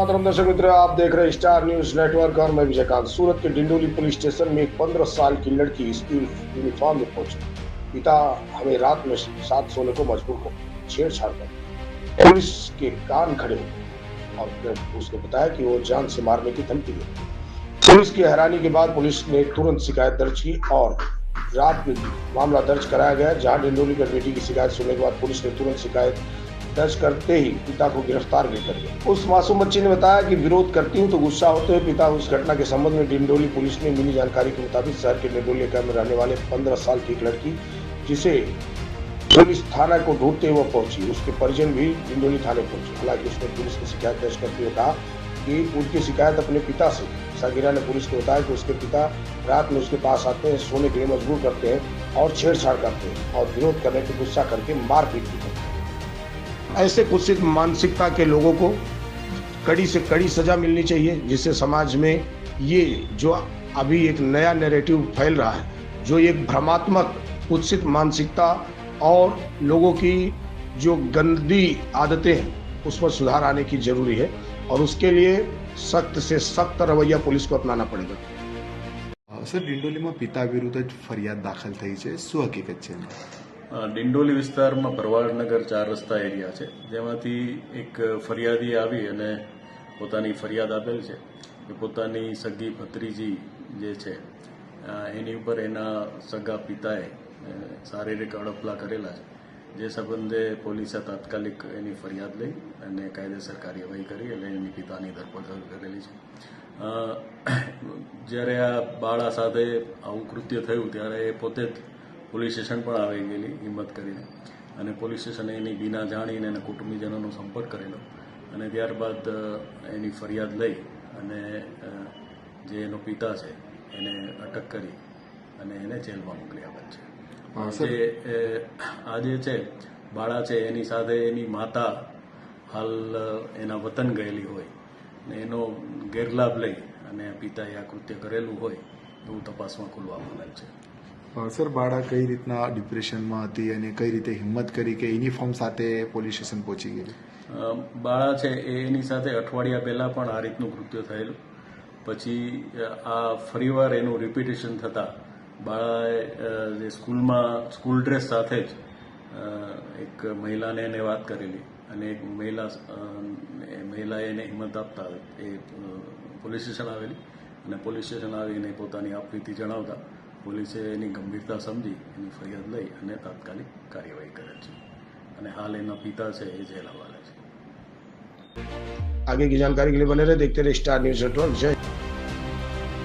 मातरम दर्शक मित्र, आप देख रहे हैं स्टार न्यूज नेटवर्क और मैं विजयकांत। सूरत के डिंडोली पुलिस स्टेशन में एक 15 साल की लड़की स्कूल यूनिफॉर्म में पहुंची। पिता हमें रात में साथ सोने को मजबूर हो, छेड़छाड़ कर पुलिस के कान खड़े हो और उसने बताया कि वो जान से मारने की धमकी दी। पुलिस की हैरानी के बाद पुलिस ने तुरंत शिकायत दर्ज की और रात में मामला दर्ज कराया गया। जहां डिंडोली में बेटी की शिकायत सुनने के बाद पुलिस ने तुरंत शिकायत दर्ज करते ही पिता को गिरफ्तार भी कर लिया। उस मासूम बच्ची ने बताया कि विरोध करती हूँ तो गुस्सा होते हैं पिता। उस घटना के संबंध में डिंडोली पुलिस ने मिली जानकारी के मुताबिक शहर के डिंडोली में रहने वाले 15 साल की एक लड़की, जिसे पुलिस थाना को ढूंढते हुए पहुंची, उसके परिजन भी डिंडोली थाने पहुंचे। हालांकि उसने पुलिस की शिकायत दर्ज करते हुए कहा कि उनकी शिकायत अपने पिता से। सागिरा ने पुलिस को बताया कि उसके पिता रात में उसके पास आते हैं, सोने के लिए मजबूर करते हैं और छेड़छाड़ करते हैं और विरोध करने पर गुस्सा करके मारपीट भी करते हैं। ऐसे कुत्सित मानसिकता के लोगों को कड़ी से कड़ी सजा मिलनी चाहिए, जिससे समाज में ये जो अभी एक नया नैरेटिव फैल रहा है, जो एक भ्रमात्मक कुत्सित मानसिकता और लोगों की जो गंदी आदतें हैं, उस पर सुधार आने की जरूरी है और उसके लिए सख्त से सख्त रवैया पुलिस को अपनाना पड़ेगा। सर, डिंडोली में पिता विरुद्ध फरियाद दाखल थई छे, શું હકીકત છે? ડિંડોલી વિસ્તારમાં ભરવાડનગર 4 રસ્તા એરિયા છે, જેમાંથી એક ફરિયાદી આવી અને પોતાની ફરિયાદ આપેલ છે કે પોતાની સગી ભત્રીજી જે છે એની ઉપર એના સગા પિતાએ શારીરિક અડપલા કરેલા છે, જે સંબંધે પોલીસે તાત્કાલિક એની ફરિયાદ લઈ અને કાયદેસર કાર્યવાહી કરી અને એની પિતાની ધરપકડ કરેલી છે। જ્યારે આ બાળા સાથે આવું કૃત્ય થયું ત્યારે એ પોતે જ પોલીસ સ્ટેશન પણ આવી ગયેલી હિંમત કરીને, અને પોલીસ સ્ટેશને એની બીના જાણીને એના કુટુંબીજનોનો સંપર્ક કરેલો અને ત્યારબાદ એની ફરિયાદ લઈ અને જે એનો પિતા છે એને અટક કરી અને એને જેલમાં મોકલી આપેલ છે। આ જે છે બાળા છે એની સાથે એની માતા હાલ એના વતન ગયેલી હોય ને એનો ગેરલાભ લઈ અને પિતાએ આ કૃત્ય કરેલું હોય એવું તપાસમાં ખુલવા મળેલ છે। સર, બાળા કઈ રીતના ડિપ્રેશનમાં હતી અને કઈ રીતે હિંમત કરી કે યુનિફોર્મ સાથે પોલીસ સ્ટેશન પહોંચી ગયેલી? બાળા છે એની સાથે અઠવાડિયા પહેલા પણ આ રીતનું કૃત્ય થયેલું, પછી આ ફરીવાર એનું રિપીટેશન થતાં બાળાએ જે સ્કૂલ ડ્રેસ સાથે જ એક મહિલાને એને વાત કરેલી અને એક મહિલાએ એને હિંમત આપતા એ પોલીસ સ્ટેશન આવેલી અને પોલીસ સ્ટેશન આવીને પોતાની આપવીતી જણાવતા પોલીસે એની ગંભીરતા સમજી એની ફરિયાદ લઈ અને તાત્કાલિક કાર્યવાહી કરેલ છે અને હાલ એના પિતા છે એ જેલ હવાલે છે। आगे की जानकारी के लिए बने रहे, देखते रहे स्टार न्यूज नेटवर्क। जय।